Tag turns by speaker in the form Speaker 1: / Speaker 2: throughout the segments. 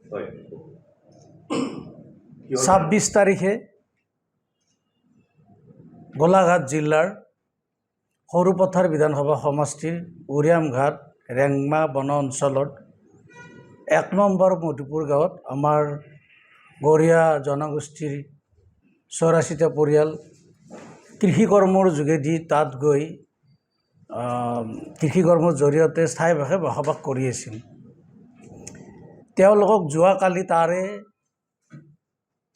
Speaker 1: 26 তাৰিখে গোলাঘাট জিলাৰ সৰুপথাৰ বিধানসভা সমষ্টিৰ উৰিয়ামঘাট ৰেংমা বন অঞ্চলত 1 নম্বৰ মধুপুৰ গাঁৱত আমাৰ গৰীয়া জনগোষ্ঠীৰ 84টা পৰিয়াল কৃষি কৰ্মৰ যোগেদি তাত গৈ কৃষি কৰ্মৰ জৰিয়তে স্থায়ীভাৱে বসবাস কৰি আছিল। তেওঁলোকক যোৱাকালি তাৰে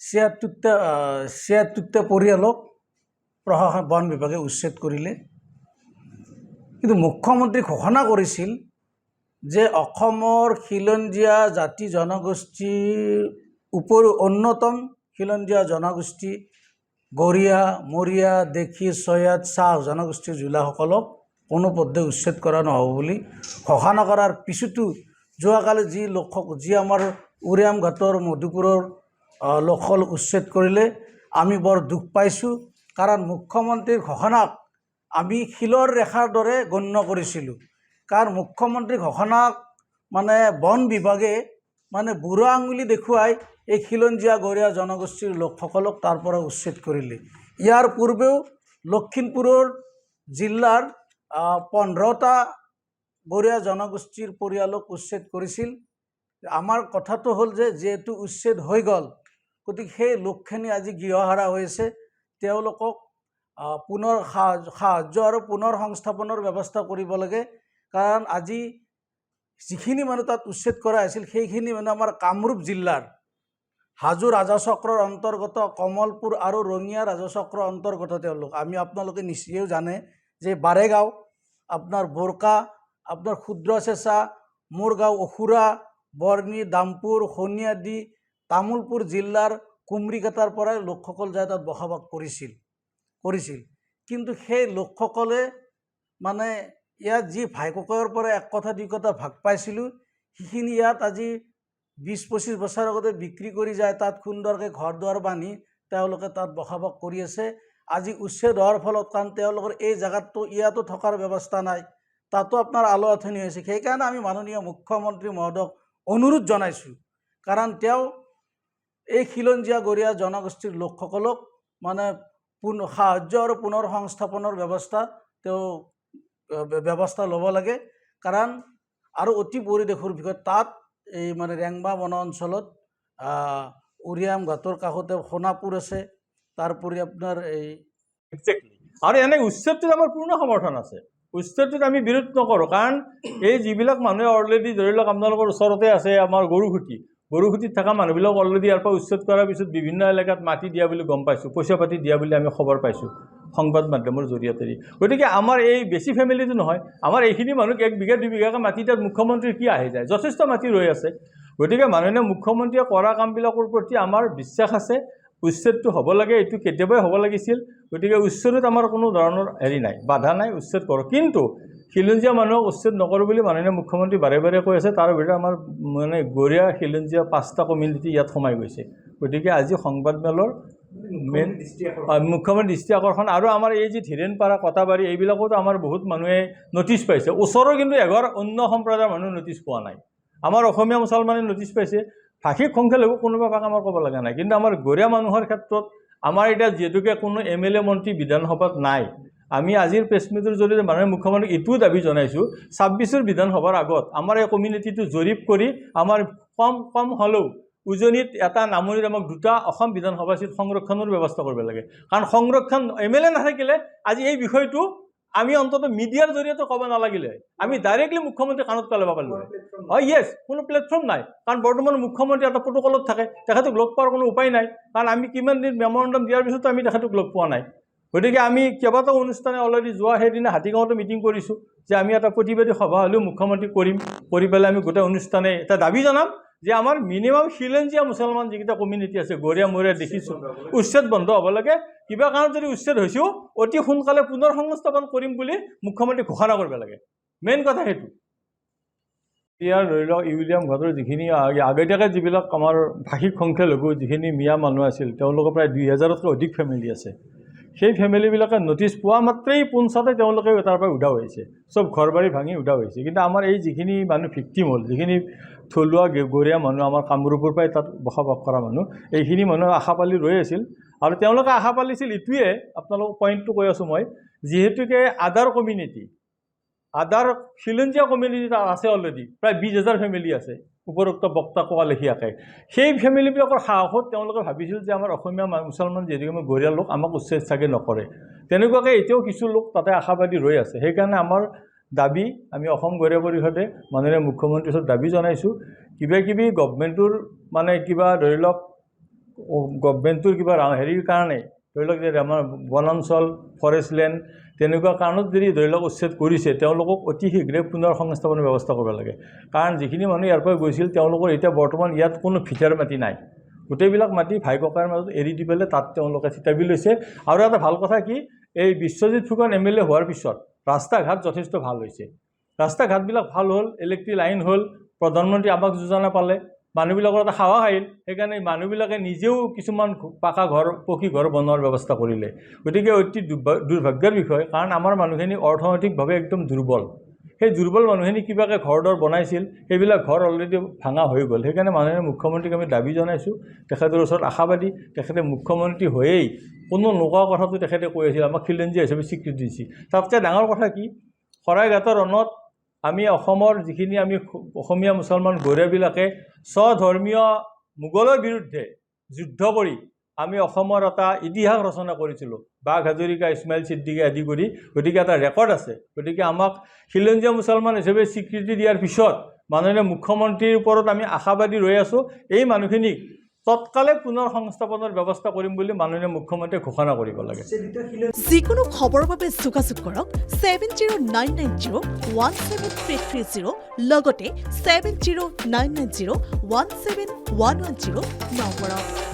Speaker 1: 76টা পৰিয়ালক প্ৰশাসন বন বিভাগে উচ্ছেদ কৰিলে। কিন্তু মুখ্যমন্ত্ৰী ঘোষণা কৰিছিল যে অসমৰ খিলঞ্জীয়া জাতি জনগোষ্ঠীৰ উপৰিও অন্যতম খিলঞ্জীয়া জনগোষ্ঠী গৰীয়া, মৰিয়া, দেশী, চয়াত, চাহ জনগোষ্ঠীৰ জোলাসকলক কোনো পধ্যে উচ্ছেদ কৰা নহ'ব বুলি ঘোষণা কৰাৰ পিছতো যোৱাকালি যি আমাৰ উৰিয়ামঘাটৰ মধুপুৰৰ লোকসকল উচ্ছেদ কৰিলে আমি বৰ দুখ পাইছোঁ। কাৰণ মুখ্যমন্ত্ৰীৰ ঘোষণাক আমি শিলৰ ৰেখাৰ দৰে গণ্য কৰিছিলোঁ। কাৰণ মুখ্যমন্ত্ৰীৰ ঘোষণাক বন বিভাগে বুঢ়া আঙুলি দেখুৱাই এই খিলঞ্জীয়া গৰীয়া জনগোষ্ঠীৰ লোকসকলক তাৰ পৰা উচ্ছেদ কৰিলে। ইয়াৰ পূৰ্বেও লখিমপুৰৰ জিলাৰ 15টা গৰীয়া জনগোষ্ঠীৰ পৰিয়ালক উচ্ছেদ কৰিছিল। আমাৰ কথাটো হ'ল যে যিহেতু উচ্ছেদ হৈ গ'ল, গতিকে সেই লোকখিনি আজি গৃহহাৰা হৈছে। তেওঁলোকক পুনৰ সাহায্য আৰু পুনৰ সংস্থাপনৰ ব্যৱস্থা কৰিব লাগে। কাৰণ আজি যিখিনি মানুহ তাত উচ্ছেদ কৰা হৈছিল সেইখিনি মানুহ আমাৰ কামৰূপ জিলাৰ হাজো ৰাজচক্ৰৰ অন্তৰ্গত কমলপুৰ আৰু ৰঙিয়া ৰাজচক্ৰৰ অন্তৰ্গত তেওঁলোক। আপোনালোকে নিশ্চয় জানে যে বাৰেগাঁও, আপোনাৰ বোৰকা, আপোনাৰ ক্ষুদ্ৰচেঁচা, মোৰগাঁও, অসুৰা, বৰ্ণি, দামপুৰ, শনিয়াদি, তামোলপুৰ জিলাৰ কুমৰিঘাটাৰ পৰাই লোকসকল যায় তাত বসবাস কৰিছিল। কিন্তু সেই লোকসকলে ইয়াত যি ভাইককাইৰ পৰা এক কথা দুই কথা ভাগ পাইছিলোঁ, সেইখিনি ইয়াত আজি 20-25 বছৰ আগতে বিক্ৰী কৰি যায় তাত সুন্দৰকৈ ঘৰ দুৱাৰ বান্ধি তেওঁলোকে তাত বসবাস কৰি আছে। আজি উচ্ছেদ হোৱাৰ ফলত কাৰণ তেওঁলোকৰ এই জেগাততো ইয়াতো থকাৰ ব্যৱস্থা নাই, তাতো আপোনাৰ আলো আথনি হৈছে। সেইকাৰণে আমি মাননীয় মুখ্যমন্ত্ৰী মহোদয়ক অনুৰোধ জনাইছোঁ। কাৰণ তেওঁ এই খিলঞ্জীয়া গৰীয়া জনগোষ্ঠীৰ লোকসকলক সাহায্য আৰু পুনৰ সংস্থাপনৰ ব্যৱস্থা ল'ব লাগে। কাৰণ আৰু অতি পৰিৱেশৰ বিষয়ে তাত এই ৰেংমা বন অঞ্চলত উৰিয়ামঘাটৰ কাষতে সোণাপুৰ আছে, তাৰোপৰি আপোনাৰ এই
Speaker 2: আৰু এনে উচ্ছেদটোত আমাৰ পূৰ্ণ সমৰ্থন আছে। উচ্ছেদটোত আমি বিৰোধ নকৰোঁ। কাৰণ এই যিবিলাক মানুহে অলৰেডি ধৰি লওক আপোনালোকৰ ওচৰতে আছে আমাৰ গৰুখুটিত থকা মানুহবিলাক অলৰেডি ইয়াৰ পৰা উচ্ছেদ কৰাৰ পিছত বিভিন্ন এলেকাত মাটি দিয়া বুলি গম পাইছোঁ, পইচা পাতি দিয়া বুলি আমি খবৰ পাইছোঁ সংবাদ মাধ্যমৰ জৰিয়তে। গতিকে আমাৰ এই বেছি ফেমিলিটো নহয়, আমাৰ এইখিনি মানুহক 1 বিঘা 2 বিঘাকৈ মাটি তাত মুখ্যমন্ত্ৰীৰ কি আহি যায়, যথেষ্ট মাটি ৰৈ আছে। গতিকে মাননীয় মুখ্যমন্ত্ৰীয়ে কৰা কামবিলাকৰ প্ৰতি আমাৰ বিশ্বাস আছে। উচ্ছেদটো হ'ব লাগে, এইটো কেতিয়াবাই হ'ব লাগিছিল। গতিকে উচ্ছেদত আমাৰ কোনো ধৰণৰ নাই, বাধা নাই, উচ্ছেদ কৰক। কিন্তু খিলঞ্জীয়া মানুহক উচ্ছেদ নকৰোঁ বুলি মাননীয় মুখ্যমন্ত্ৰী বাৰে বাৰে কৈ আছে। তাৰ ভিতৰত আমাৰ গৰীয়া খিলঞ্জীয়া 5টা কমিউনিটি ইয়াত সোমাই গৈছে। গতিকে আজি সংবাদমেলৰ মেইন মুখ্যমন্ত্ৰী দৃষ্টি আকৰ্ষণ। আৰু আমাৰ এই যি ধীৰেণপাৰা, কটাবাৰী এইবিলাকতো আমাৰ বহুত মানুহে নটিচ পাইছে। ওচৰৰ কিন্তু এঘৰ অন্য সম্প্ৰদায়ৰ মানুহ নটিচ পোৱা নাই। আমাৰ অসমীয়া মুছলমানে নটিচ পাইছে, ভাষিক সংখ্যালঘু কোনোবা ভাগ আমাৰ ক'ব লগা নাই। কিন্তু আমাৰ গৰীয়া মানুহৰ ক্ষেত্ৰত আমাৰ এতিয়া যিহেতুকে কোনো MLA মন্ত্ৰী বিধানসভাত নাই, আমি আজিৰ প্ৰেছমিটৰ জৰিয়তে মাননীয় মুখ্যমন্ত্ৰীক এইটোও দাবী জনাইছোঁ, 26ৰ বিধানসভাৰ আগত আমাৰ এই কমিউনিটিটো জৰীপ কৰি আমাৰ কম হ'লেও উজনিত এটা, নামনিত আমাক 2টা অসম বিধানসভা চিট সংৰক্ষণৰ ব্যৱস্থা কৰিব লাগে। কাৰণ সংৰক্ষণ MLA নাথাকিলে আজি এই বিষয়টো আমি অন্ততঃ মিডিয়াৰ জৰিয়তে ক'ব নালাগিলে, আমি ডাইৰেক্টলি মুখ্যমন্ত্ৰী কাণত পেলাব পাৰিলোঁ হয়। য়েছ, কোনো প্লেটফৰ্ম নাই। কাৰণ বৰ্তমান মুখ্যমন্ত্ৰী এটা প্ৰট'কলত থাকে, তেখেতক লগ পোৱাৰ কোনো উপায় নাই। কাৰণ আমি কিমান দিন মেমৰেণ্ডাম দিয়াৰ পিছতো আমি তেখেতক লগ পোৱা নাই। গতিকে আমি কেইবাটাও অনুষ্ঠানে অলৰেডি যোৱা সেইদিনা হাতীগাঁৱতো মিটিং কৰিছোঁ যে আমি এটা প্ৰতিবাদী সভা হ'লেও মুখ্যমন্ত্ৰী কৰি পেলাই আমি গোটেই অনুষ্ঠানে এটা দাবী জনাম যে আমাৰ মিনিমাম খিলঞ্জীয়া মুছলমান যিকেইটা কমিউনিটি আছে, গৰীয়া মৰীয়া দেখিছোঁ, উচ্ছেদ বন্ধ হ'ব লাগে। কিবা কাৰণত যদি উচ্ছেদ হৈছেও অতি সোনকালে পুনৰ সংস্থাপন কৰিম বুলি মুখ্যমন্ত্ৰী ঘোষণা কৰিব লাগে। মেইন কথা সেইটো। ইয়াৰ ধৰি লওক উৰিয়ামঘাটৰ যিখিনি আগতীয়াকৈ যিবিলাক আমাৰ ভাষিক সংখ্যালঘু যিখিনি মিয়া মানুহ আছিল, তেওঁলোকৰ প্ৰায় 2000তকৈ অধিক ফেমিলি আছে। সেই ফেমিলিবিলাকে নটিচ পোৱা মাত্ৰেই পোনচাতে তেওঁলোকে তাৰ পৰা উধাও হৈছে, চব ঘৰ বাৰী ভাঙি উধাও হৈছে। কিন্তু আমাৰ এই যিখিনি মানুহ ভিক্টিম হ'ল, যিখিনি থলুৱা গৰীয়া মানুহ আমাৰ কামৰূপৰ পৰাই তাত বসবাস কৰা মানুহ এইখিনি মানুহ আশা পালি ৰৈ আছিল আৰু তেওঁলোকে আশা পালিছিল ইটোৱে আপোনালোকক পইণ্টটো কৈ আছোঁ মই যিহেতুকে আদাৰ কমিউনিটি আদাৰ খিলঞ্জীয়া কমিউনিটি তাত আছে অলৰেডি প্ৰায় 20,000 ফেমিলি আছে উপৰোক্ত বক্তা কোৱা লেখীয়াকৈ সেই ফেমিলিবিলাকৰ সাহসত তেওঁলোকে ভাবিছিল যে আমাৰ অসমীয়া মুছলমান যিহেতুকে আমি গৰীয়া লোক আমাক উচ্ছেদ চাগে নকৰে তেনেকুৱাকৈ এতিয়াও কিছু লোক তাতে আশাবাদী ৰৈ আছে সেইকাৰণে আমাৰ দাবী আমি অসম গৰীয়া পৰিষদে মাননীয় মুখ্যমন্ত্ৰীৰ ওচৰত দাবী জনাইছোঁ কিবাকিবি গভমেণ্টৰ মানে কিবা ধৰি লওক গভমেণ্টৰ কিবা হেৰিৰ কাৰণে ধৰি লওক যে আমাৰ বনাঞ্চল ফৰেষ্ট লেণ্ড তেনেকুৱা কাৰণত যদি ধৰি লওক উচ্ছেদ কৰিছে তেওঁলোকক অতি শীঘ্ৰে পুনৰ সংস্থাপনৰ ব্যৱস্থা কৰিব লাগে কাৰণ যিখিনি মানুহ ইয়াৰ পৰা গৈছিল তেওঁলোকৰ এতিয়া বৰ্তমান ইয়াত কোনো ভিটাৰ মাটি নাই গোটেইবিলাক মাটি ভাই ককাইৰ মাজত এৰি দি পেলাই তাত তেওঁলোকে থিতাপি লৈছে আৰু এটা ভাল কথা কি এই বিশ্বজিৎ ফুকন MLA হোৱাৰ পিছত ৰাস্তা ঘাট যথেষ্ট ভাল হৈছে ৰাস্তা ঘাটবিলাক ভাল হ'ল ইলেক্ট্ৰিক লাইন হ'ল প্ৰধানমন্ত্ৰী আৱাস যোজনা পালে মানুহবিলাকৰ এটা সাহস আহিল সেইকাৰণে মানুহবিলাকে নিজেও কিছুমান পাকা ঘৰ পকী ঘৰ বনোৱাৰ ব্যৱস্থা কৰিলে গতিকে অতি দুৰ্ভাগ্যৰ বিষয় কাৰণ আমাৰ মানুহখিনি অৰ্থনৈতিকভাৱে একদম দুৰ্বল সেই দুৰ্বল মানুহখিনি কিবাকৈ ঘৰ দৰ বনাইছিল সেইবিলাক ঘৰ অলৰেডি ভাঙা হৈ গ'ল সেইকাৰণে মাননীয় মুখ্যমন্ত্ৰীক আমি দাবী জনাইছোঁ তেখেতৰ ওচৰত আশাবাদী তেখেতে মুখ্যমন্ত্ৰী হৈয়েই কোনো নোকোৱা কথাটো তেখেতে কৈ আছিল আমাক খিলঞ্জীয়া হিচাপে স্বীকৃতি দিছিল তাতকৈ ডাঙৰ কথা কি শৰাইঘাটৰ ৰণত আমি অসমৰ যিখিনি আমি অসমীয়া মুছলমান গৰীয়াবিলাকে স্বধৰ্মীয় মোগলৰ বিৰুদ্ধে যুদ্ধ কৰি আমি অসমৰ এটা ইতিহাস ৰচনা কৰিছিলোঁ বাঘ হাজৰিকা ইছমাইল ছিদ্দিকী আদি কৰি গতিকে এটা ৰেকৰ্ড আছে গতিকে আমাক খিলঞ্জীয়া মুছলমান হিচাপে স্বীকৃতি দিয়াৰ পিছত মাননীয় মুখ্যমন্ত্ৰীৰ ওপৰত আমি আশাবাদী ৰৈ আছোঁ এই মানুহখিনিক তৎকালে পুনৰ সংস্থাপনৰ ব্যৱস্থা কৰিম বুলি মাননীয় মুখ্যমন্ত্ৰীয়ে ঘোষণা কৰিব লাগে
Speaker 3: যিকোনো খবৰৰ বাবে যোগাযোগ কৰক 7099017330 লগতে 7099017110 নম্বৰত